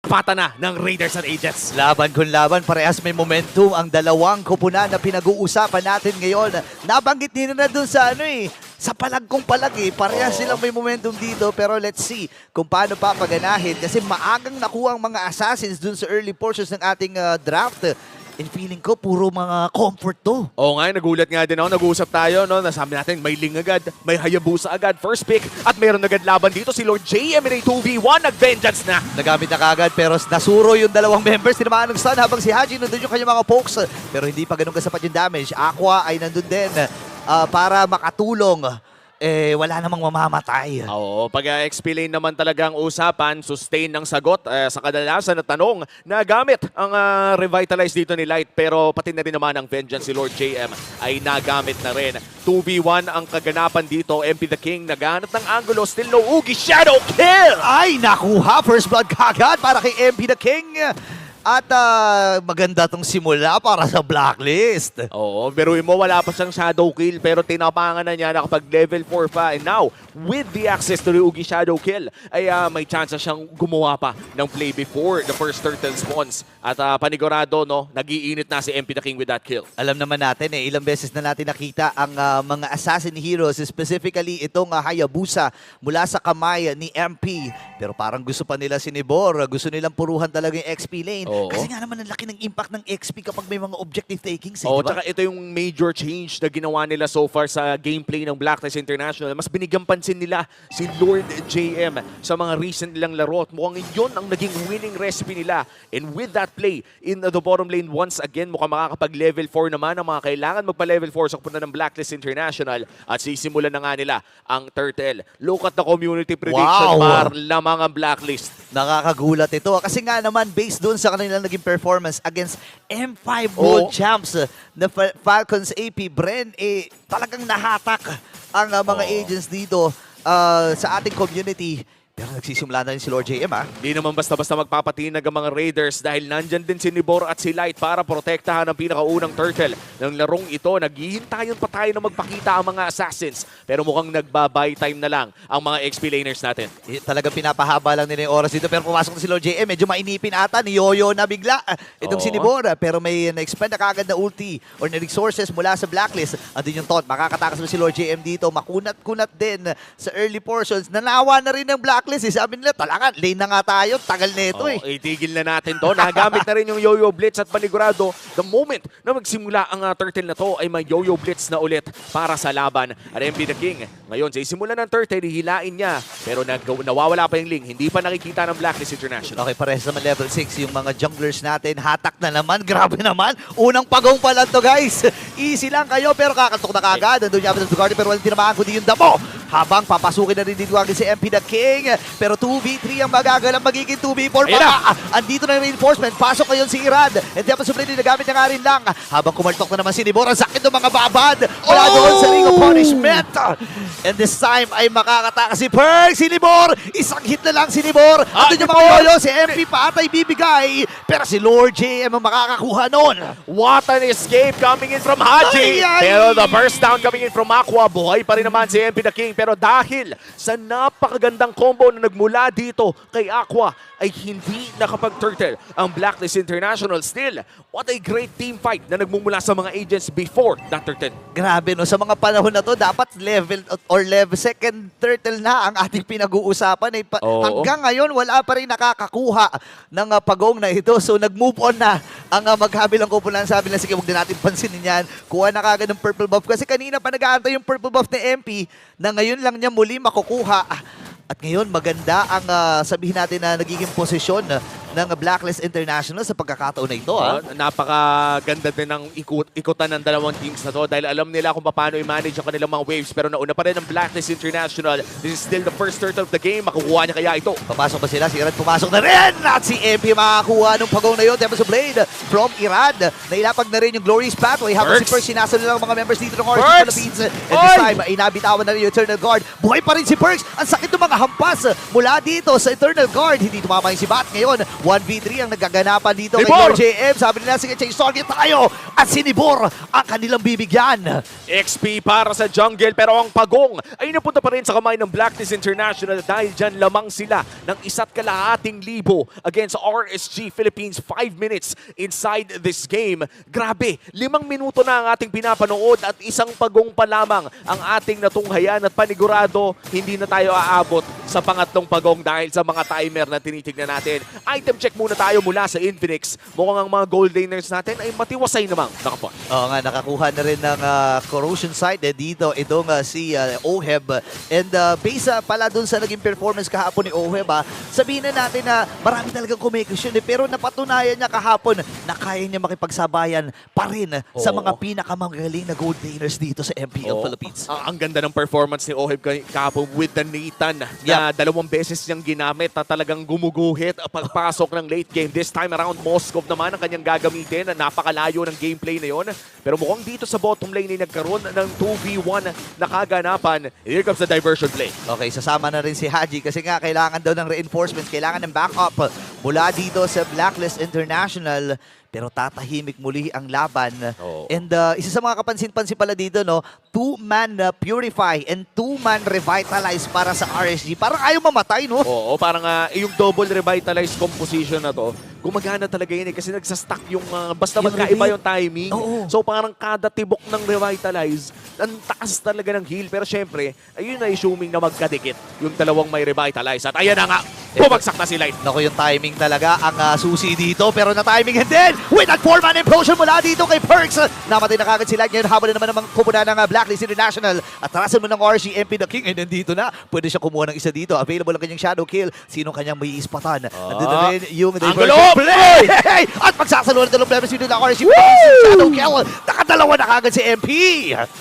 pata na ng Raiders at Agents. Laban kung laban, parehas may momentum ang dalawang koponan na pinag-uusapan natin ngayon. Nabanggit nila na dun sa sa palag kong palag Parehas silang may momentum dito, pero let's see kung paano papaganahin kasi maagang nakuha ang mga assassins dun sa early portions ng ating draft. And feeling ko, puro mga comfort to. Oo nga, nagulat nga din ako. Nag-uusap tayo, no? Nasabi natin, may Ling agad, may Hayabusa agad, first pick, at meron agad laban dito si Lord JM in a 2v1, nag-vengeance na. Nagamit na kagad pero nasuro yung dalawang members. Tinamaan ng stun habang si Haji nandun yung kanyang mga pokes. Pero hindi pa ganun kasapat yung damage. Aqua ay nandun din para makatulong. Wala namang mamamatay. Oo, pag XP lane naman talaga ang usapan, sustain ng sagot sa kadalasan na tanong na gamit ang revitalize dito ni Light, pero pati na rin naman ang vengeance si Lord JM ay nagamit na rin. 2v1 ang kaganapan dito, MP the King naghahanap ng angulo, still no Ugi, Shadow Kill! Ay, nakuha! First blood kagad para kay MP the King. At maganda tong simula para sa blacklist. Oo, biruin mo, wala pa siyang shadow kill pero tinapangan na niya nakapag level 4 pa. And now, with the access to Ryugi shadow kill, ay may chance siyang gumawa pa ng play before the first turtle spawns. At panigurado, no, nag-iinit na si MP the King with that kill. Alam naman natin ilang beses na natin nakita ang mga assassin heroes, specifically itong Hayabusa mula sa kamay ni MP. Pero parang gusto pa nila si Nibor, gusto nilang puruhan talaga yung XP lane. Oo. Kasi nga naman ang laki ng impact ng XP kapag may mga objective takings. Oo, diba? tsaka ito yung major change na ginawa nila so far sa gameplay ng Blacklist International. Mas binigyang pansin nila si Lord JM sa mga recent nilang laro. At mukhang yun ang naging winning recipe nila. And with that play in the bottom lane, once again, mukhang makakapag-level 4 naman ang mga kailangan magpa-level 4 sa kupunan ng Blacklist International. At sisimulan na nga nila ang turtle. Look at the community prediction, Wow! lamang ang Blacklist. Nakakagulat ito. Kasi nga naman, based doon sa kanilang naging performance against M5 World Champs na Falcons AP, Bren, talagang nahatak ang mga agents dito sa ating community. Pero nagsisimula na rin si Lord JM, Di naman basta-basta magpapatinag ang mga Raiders dahil nandyan din si Nibor at si Light para protektahan ang pinakaunang turtle ng larong ito. Naghihintayon pa tayo na magpakita ang mga assassins. Pero mukhang nagba-buy time na lang ang mga XP laners natin. Talagang pinapahaba lang nila yung oras dito. Pero pumasok na si Lord JM, medyo mainipin ata, ni-yoyo na bigla itong si Nibor. Pero may na-expand na kagad na ulti or na resources mula sa blacklist. Andun yung taunt, makakatakas na si Lord JM dito. Makunat-kunat din sa early portions. Nanawa na rin ng blacklist. Sabi nila, talaga, lane na nga tayo. Tagal na ito Itigil na natin to. Nagamit na rin yung Yo-Yo Blitz at panigurado, the moment na magsimula ang turtle na to ay may Yo-Yo Blitz na ulit para sa laban. At MP the King, ngayon sa isimula ng turtle, hihilain niya. Pero nawawala pa yung link. Hindi pa nakikita ng Blacklist International. Okay, parehas naman level 6 yung mga junglers natin. Hatak na naman. Grabe naman. Unang pagong pa lang to, guys. Easy lang kayo, pero kakatok na kagad. Nandun niya ako sa Dugardi, pero walang tinamaan kundi yung damo. Habang papasukin na rin dito agad si MP the King. Pero 2v3 ang magagalang magiging 2v4 pa. Andito na yung reinforcement. Pasok ngayon si Irad. And tapos suplay nagamit na nga rin lang. Habang kumaltok na naman si Nibor. Ang sakit ng mga babad. Wala doon sa ring of punishment. And this time ay makakataka si Perk. Si Nibor. Isang hit na lang si Nibor. Andun yung mga yoyo. Si MP pa atay bibigay. Pero si Lord JM ang makakakuha noon. What an escape coming in from Haji. Pero the burst down coming in from Aqua. Buhay pa rin naman si MP the King. Pero dahil sa napakagandang combo na nagmula dito kay Aqua, ay hindi nakapag-turtle ang Blacklist International. Still, what a great team fight na nagmumula sa mga agents before that turtle. Grabe, no? Sa mga panahon na to, dapat level or level second turtle na ang ating pinag-uusapan. Hanggang ngayon, wala pa rin nakakakuha ng pagong na ito. So, nag-move on na ang maghabilang kupunan. Sabi lang, sige, huwag na natin pansinin yan. Kuha na kagad ng purple buff. Kasi kanina pa nag-aantay yung purple buff ni MP na ngayon lang niya muli makukuha. At ngayon, maganda ang sabihin natin na nagiging posisyon ng Blacklist International sa pagkakataon na ito. Napakaganda din ng ikutan ng dalawang teams na to dahil alam nila kung paano i-manage ang kanilang mga waves. Pero nauna pa rin ang Blacklist International. This is still the first turtle of the game. Makukuha niya kaya ito. Papasok ba sila? Si Irad pumasok na rin! At si MP makakuha ng pagong na yun. Tapos sa Blade from Irad. Nailapag na rin yung Glorious Pathway. Habang si Perks sinasalo lang ang mga members dito ng Orange Philippines. And this time, ay nabitawan na rin yung Eternal Guard. Buhay pa rin si Perks. Ang sakit ng mga hampas mula dito sa Eternal Guard. Hindi tumama yung si Bat ngayon. 1v3 ang nagaganapan dito kay Nibor! Lord JM. Sabi nila, sige, change target tayo. At si Nibor ang kanilang bibigyan. XP para sa jungle pero ang pagong ay napunta pa rin sa kamay ng Blacklist International dahil dyan lamang sila ng 1,200,000 against RSG Philippines. 5 minutes inside this game. Grabe, 5 minuto na ang ating pinapanood at isang pagong pa lamang ang ating natunghayan at panigurado hindi na tayo aabot sa pangatlong pagong dahil sa mga timer na tinitignan natin. Item check muna tayo mula sa Infinix. Mukhang ang mga gold laners natin ay matiwasay namang nakapon. Oo nga, nakakuha na rin ng corrosion site dito itong si Oheb. And based pala dun sa naging performance kahapon ni Oheb, sabihin na natin na marami talagang kumikisyon pero napatunayan niya kahapon na kaya niya makipagsabayan pa rin sa mga pinakamagaling na gold laners dito sa MPL Philippines. Ang ganda ng performance ni Oheb kahapon with the Nathan na 2 beses niyang ginamit na talagang gumuguhit pagpasok ng late game. This time around, Moskov naman ang kanyang gagamitin. Napakalayo ng gameplay na yon. Pero mukhang dito sa bottom lane ay nagkaroon ng 2v1 na kaganapan. Here comes the diversion play. Okay, sasama na rin si Haji kasi nga kailangan daw ng reinforcements, kailangan ng backup mula dito sa Blacklist International. Pero tatahimik muli ang laban. And isa sa mga kapansin-pansin pala dito, no, 2-man Purify and 2-man Revitalize para sa RSG. Parang ayaw mamatay, no? Oo, parang yung double revitalized composition na to, gumagana talaga yun kasi nagsastock yung basta Yung magkaiba reveal. yung timing. Oo. So parang kada tibok ng revitalize, ang taas talaga ng heal. Pero syempre, ayun na assuming na magkadikit yung dalawang may revitalize. At ayan na nga, bumagsak na si Light. Naku, yung timing talaga ang susi dito. Pero na-timing din with that 4-man implosion mula dito kay Perks. Namatay na kagad sila. Ngayon habol na naman ng mga kumuna ng Blacklist International. At tarasan mo ng RG MP the King. And nandito na. Pwede siya kumuha ng isa dito. Available ang kanyang shadow kill. Sino kanyang may ispatan? Nandito na rin yung Angulo! play! At magsasaluhan ng dalawang players dito ng RG. Shadow kill. Nakadalawa na kagad si MP.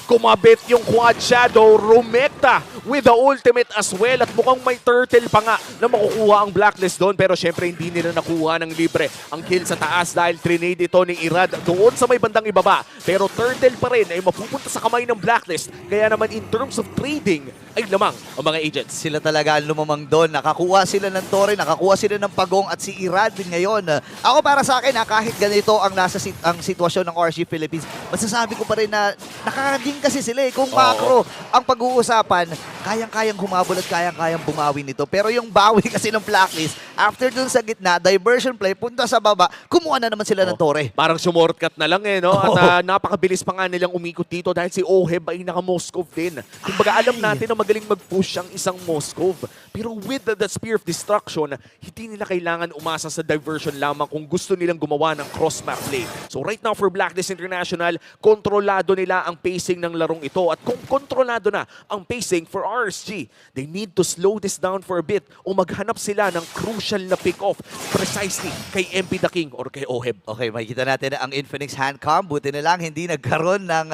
Kumabit yung quad shadow, rumekta with the ultimate as well. At mukhang may turtle pa nga na makukuha ang Blacklist doon. Pero syempre hindi nila nakuha ng libre ang kill sa taas dahil trinade ito ni Irad doon sa may bandang ibaba. Pero turtle pa rin ay mapupunta sa kamay ng Blacklist. Kaya naman in terms of trading ay lamang ang mga agents. Sila talaga ang lumamang doon. Nakakuha sila ng Torre, nakakuha sila ng Pagong at si Irad din ngayon. Ako para sa akin, kahit ganito ang nasa ang sitwasyon ng RSG Philippines, masasabi ko pa rin na nakakaging kasi sila eh. Kung macro ang pag-uusapan, kayang-kayang humabol at kayang-kayang bumawi nito. Pero yung bawi kasi ng Blacklist, after dun sa gitna, diversion play, punta sa baba, kumuha na naman sila ng Torre. Parang sumortcut na lang eh, no? At napakabilis pa nga nilang umikot dito dahil si Oheb ay naka-Moskov din. Kumbaga alam natin na magaling mag-push ang isang Moskov. Pero with the Spear of Destruction, hindi nila kailangan umasa sa diversion lamang kung gusto nilang gumawa ng cross-map play. So right now for Blacklist International, kontrolado nila ang pacing ng larong ito. At kung kontrolado na ang pacing for RSG, they need to slow this down for a bit o maghanap sila ng crucial na pick-off precisely kay MP the King or kay Oheb. Okay, makikita natin ang Infinix Handcom. Buti na lang hindi nagkaroon ng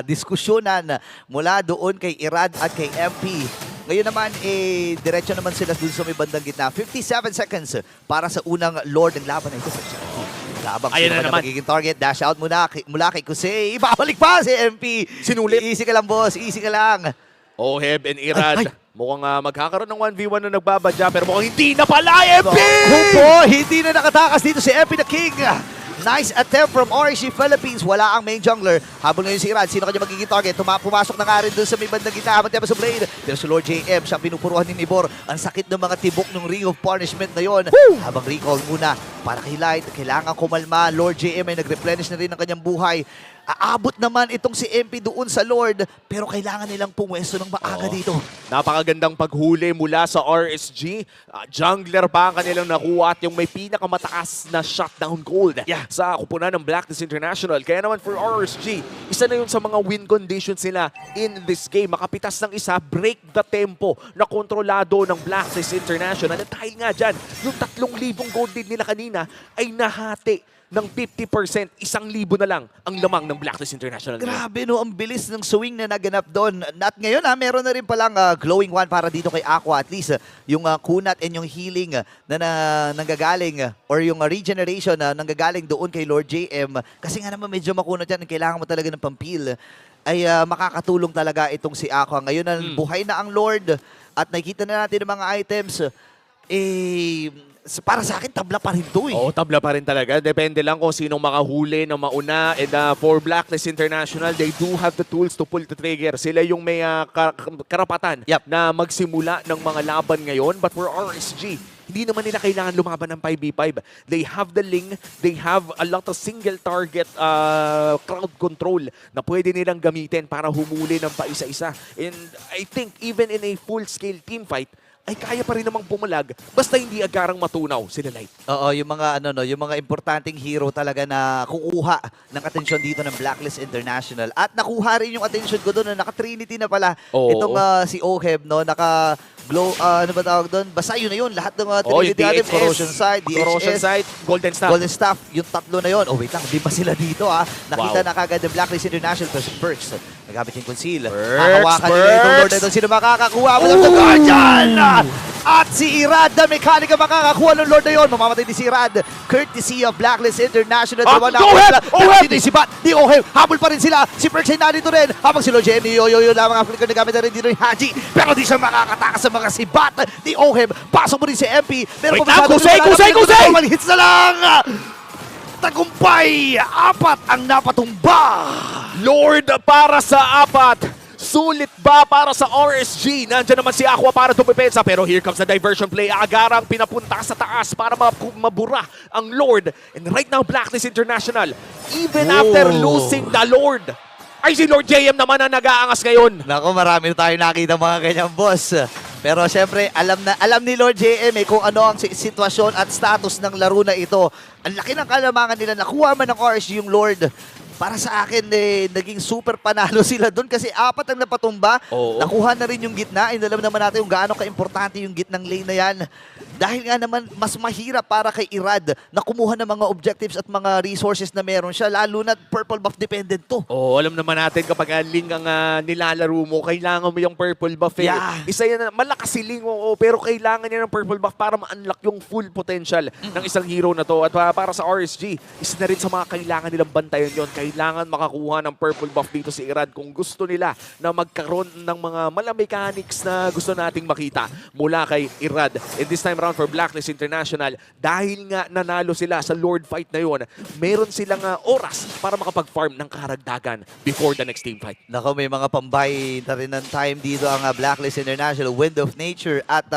diskusyonan mula doon kay Irad at kay MP. Ngayon naman, diretso naman sila dun sa may bandang gitna. 57 seconds para sa unang Lord ng laban na ito. Labang Ayan na naman. magiging target. Dash out mula kay Kusei. Ibabalik pa si MP. Sinulit. Easy ka lang, boss. Easy ka lang. Oheb and Irad. Ay. Mukhang magkakaroon ng 1v1 na nagbabadya pero mukhang hindi na pala MP! Opo, hindi na nakatakas dito si MP the King. Nice attempt from RSG Philippines. Wala ang main jungler. Habol ngayon si Irad. Sino kanya magiging target? Pumasok na nga rin doon sa may bandang gitna. Habang sa blade. Pero si Lord JM, siya pinupuruhan ni Nibor. Ang sakit ng mga tibok ng Ring of Punishment na yon. Habang recall muna para kay Light. Kailangan kumalma. Lord JM ay nag-replenish na rin ang kanyang buhay. Aabot naman itong si MP doon sa Lord. Pero kailangan nilang pumwesto ng maaga dito. Napakagandang paghuli mula sa RSG. Jungler pa ang kanilang nakuha at yung may pinakamataas na shutdown gold sa kupunan ng Blacklist International. Kaya naman for RSG, isa na yun sa mga win conditions nila in this game. Makapitas ng isa, break the tempo na kontrolado ng Blacklist International. At dahil nga dyan, yung 3,000 gold din nila kanina ay nahati ng 50%, 1,000 na lang ang lamang ng Blacklist International. Grabe no, ang bilis ng swing na naganap doon. At ngayon meron na rin palang glowing one para dito kay Aqua. At least yung kunat and yung healing na nanggagaling or yung regeneration na nanggagaling doon kay Lord JM. Kasi nga naman medyo makunat yan. Kailangan mo talaga ng pampil. Ay makakatulong talaga itong si Aqua. Ngayon buhay na ang Lord at nakikita na natin ang mga items. para sa akin, tabla pa rin to eh. Oo, tabla pa rin talaga. Depende lang kung sinong makahuli na mauna. And for Blacklist International, they do have the tools to pull the trigger. Sila yung may karapatan Yep. na magsimula ng mga laban ngayon. But for RSG, hindi naman nila kailangan lumaban ng 5v5. They have the Ling, they have a lot of single target crowd control na pwede nilang gamitin para humuli ng paisa-isa. And I think even in a full-scale team fight, ay kaya pa rin namang pumalag basta hindi agarang matunaw sila Light. Oo, yung mga yung mga importanteng hero talaga na kukuha ng atensyon dito ng Blacklist International. At nakuha rin yung atensyon ko doon na naka-Trinity na pala Oo. itong si Oheb, no? Naka-glow, ano ba tawag doon? Basta yun na yun, lahat ng Trinity yung natin, DHS, Corrosion Side, DHS, Corrosion Side, Golden Staff. Golden Staff, yung tatlo na yun. Oh, wait lang, di ba sila dito Nakita Wow. na kagad ng Blacklist International pero si Perks. Nagamit yung conceal. Perks, Hahawakan nila itong Lord na ito. Sino makakakuha mo ng Guardian? At si Irad na mekanika makakakuha ng Lord na yun. Mamamatay din si Irad. Courtesy of Blacklist International. Dalawa na Oheb! Oheb! Dito si Bat. Di Oheb. Habol pa rin sila. Si Perks ay narito rin. Habang si Lord JM. Yo lamang ang flicker na gamit na rin dito ni Haji. Pero di siya makakatakas sa mga si Bat. Di Oheb. Pasok mo rin si MP. Pero Wait lang, Kusay! One hits na lang. Tagumpay. 4 ang napatumba. Lord para sa 4. Sulit ba para sa RSG? Nandiyan naman si Aqua para tumipensa. Pero here comes the diversion play. Agarang pinapunta sa taas para mabura ang Lord. And right now, Blacklist International, even after losing the Lord, ay si Lord JM naman ang nag-aangas ngayon. Nako, marami na tayo nakita mga ganyang boss. Pero syempre, alam ni Lord JM kung ano ang sitwasyon at status ng laro na ito. Ang laki ng kalamangan nila. Nakuha man ng RSG yung Lord. Para sa akin, naging super panalo sila doon kasi 4 ang napatumba. Oo. Nakuha na rin yung gitna. Alam naman natin yung gaano ka-importante yung gitnang lane na yan. Dahil nga naman, mas mahirap para kay Irad na kumuha ng mga objectives at mga resources na meron siya. Lalo na purple buff dependent to. Oo, alam naman natin kapag Ling ang nilalaro mo, kailangan mo yung purple buff. Yeah. Isa yan, malakas si Ling, pero kailangan niya ng purple buff para ma-unlock yung full potential ng isang hero na to. At para sa RSG, isa na rin sa mga kailangan nilang bantayan yon. Kailangan makakuha ng purple buff dito si Irad kung gusto nila na magkaroon ng mga mechanics na gusto nating makita mula kay Irad. And this time around for Blacklist International, dahil nga nanalo sila sa Lord fight na yon, meron silang oras para makapag-farm ng karagdagan before the next team fight. Nako, may mga pambay na rin ng time dito ang Blacklist International, Wind of Nature at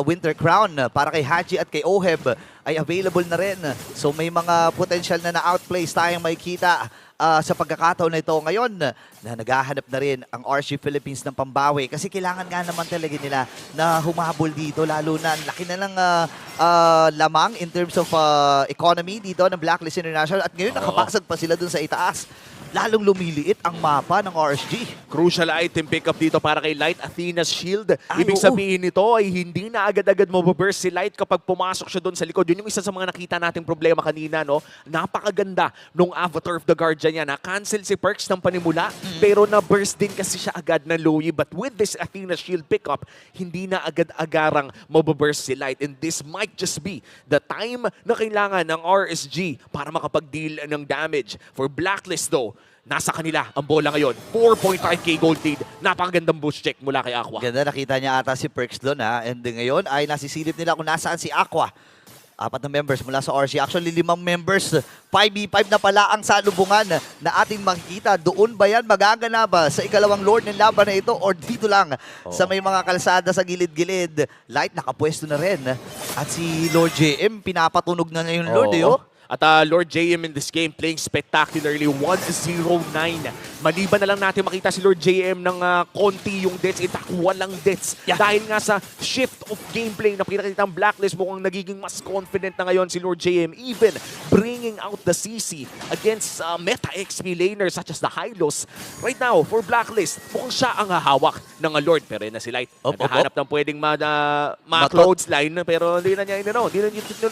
Winter Crown para kay Haji at kay Oheb ay available na rin. So may mga potential na na-outplays tayong makikita sa pagkakataon na ito ngayon na naghahanap na rin ang RSG Philippines ng pambawi kasi kailangan nga naman talaga nila na humabol dito lalo na laki na lang lamang in terms of economy dito ng Blacklist International at ngayon nakabasag pa sila dun sa itaas. Lalong lumiliit ang mapa ng RSG. Crucial item pickup dito para kay Light, Athena's Shield. Ay, Ibig oo. sabihin nito ay hindi na agad-agad mababurst si Light kapag pumasok siya doon sa likod. Yun yung isa sa mga nakita nating problema kanina, no? Napakaganda nung Avatar of the Guardian niya. Na-cancel si Perks ng panimula, pero na-burst din kasi siya agad ng Lowy. But with this Athena's Shield pickup, hindi na agad-agarang mababurst si Light. And this might just be the time na kailangan ng RSG para makapag-deal ng damage. For Blacklist though, nasa kanila ang bola ngayon. 4.5k gold lead. Napakagandang boost check mula kay Aqua. Ganda, nakita niya ata si Perks doon And ngayon ay nasisilip nila kung nasaan si Aqua. 4 na members mula sa RSG. Actually, 5 members. 5v5 na pala ang salubungan na ating makikita. Doon ba yan magaganaba sa ikalawang Lord ng laban na ito or dito lang sa may mga kalsada sa gilid-gilid? Light nakapwesto na rin. At si Lord JM, pinapatunog na niya yung Lord. At Lord JM in this game playing spectacularly 1-0-9. Maliban na lang natin makita si Lord JM ng konti yung deaths. In fact, walang deaths. Yeah. Dahil nga sa shift of gameplay na pinakita ang Blacklist, mukhang nagiging mas confident na ngayon si Lord JM. Even bringing out the CC against meta XP laners such as the Hylos. Right now, for Blacklist, mukhang siya ang hahawak ng Lord. Pero yun na si Light. Naghahanap ng pwedeng ma-clothesline pero hindi na niya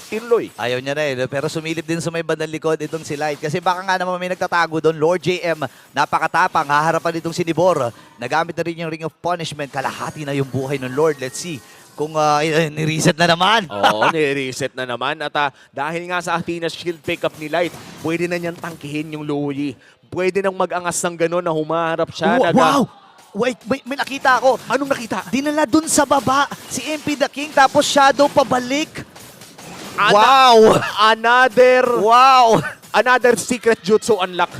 tinuloy. Ayaw niya na pero sumilip din sa may bandang likod itong si Light. Kasi baka nga naman may nagtatago doon. Lord JM, napakatapang. Haharapan itong si Nibor. Nagamit na rin yung Ring of Punishment. Kalahati na yung buhay ng Lord. Let's see kung ni-reset na naman. Oo, ni-reset na naman. At dahil nga sa Athena's Shield pickup ni Light, pwede na niyang tangkihin yung Lowy. Pwede nang mag-angas ng gano'n na humaharap siya. Wow! Wait, may nakita ako. Anong nakita? Dinala dun sa baba si MP the King tapos Shadow pabalik. Wow! Another secret jutsu unlock.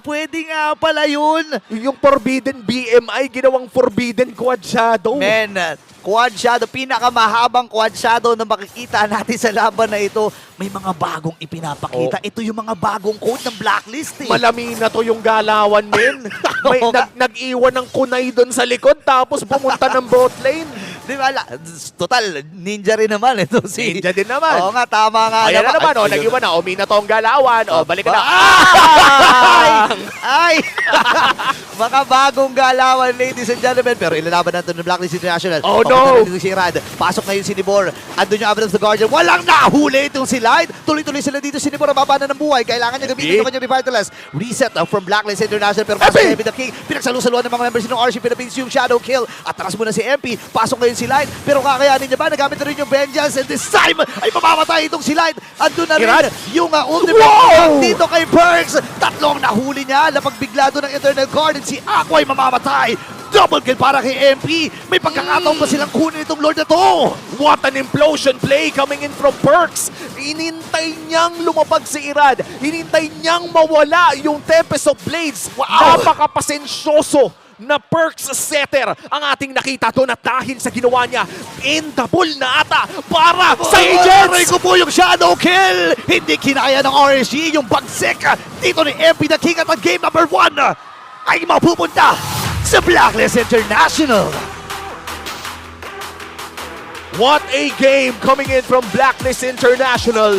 Pwede nga pala yun. Yung Forbidden BMI, ginawang Forbidden Quad Shadow. Men, Quad Shadow, pinakamahabang Quad Shadow na makikita natin sa laban na ito. May mga bagong ipinapakita. Ito yung mga bagong code ng Blacklist eh. Malami na to yung galawan, men. May Oo nga. nag-iwan ng kunay doon sa likod tapos pumunta ng bot lane. Di ba? Total, ninja rin naman ito si... Ninja din naman. Oo nga, tama nga. Ayan na naman, Ay, nag-iwan na. Umina to ang galawan. Balik na. Ay! Ay! Mga bagong galawan, ladies and gentlemen. Pero ilalaban natin ng Blacklist International. Oh, Papunta no! na dito si Rad. Pasok ngayon si Nibor. Andun yung Avenue of the Guardian. Walang nahuli itong si Light. Tuloy-tuloy sila dito. Si Nibor, mababa na ng buhay. Kailangan niya gamitin yung kanyang Revitalize. Reset from Blacklist International. Pero pasok MP! si MP the King. Pinagsalusaluan ng mga members ng RC Philippines yung Shadow Kill. Atras muna si MP. Pasok ngayon si Light. Pero kakayanin niya ba? Nagamit na rin yung Vengeance. And this time, ay mamamatay itong si Light. Andun na rin Irad! yung ultimate Wow! attack dito kay Perks. Tatlong nahuli niya. Lapag bigla doon ng Eternal Guard. And si Aqua ay mamamatay. Double kill para kay MP. May pagkakataon pa silang kunin itong Lord na to. What an implosion play coming in from Perks. Inintay niyang lumabag si Irad. Inintay niyang mawala yung Tempest of Blades. Wow! Napakapasensyoso na Perks setter ang ating nakita doon at dahil sa ginawa niya, endable na ata para sa Aray Agents! ko po yung Shadow Kill. Hindi kinaya ng RSG yung bagsik dito ni MP the King at ang game number 1 ay mapupunta sa Blacklist International. What a game coming in from Blacklist International.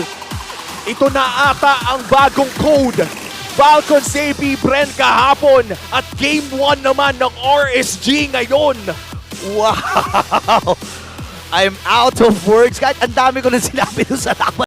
Ito na ata ang bagong code. Falcons AP Bren kahapon at Game 1 naman ng RSG ngayon. Wow! I'm out of words. Kahit ang dami ko na sinabi doon sa laban.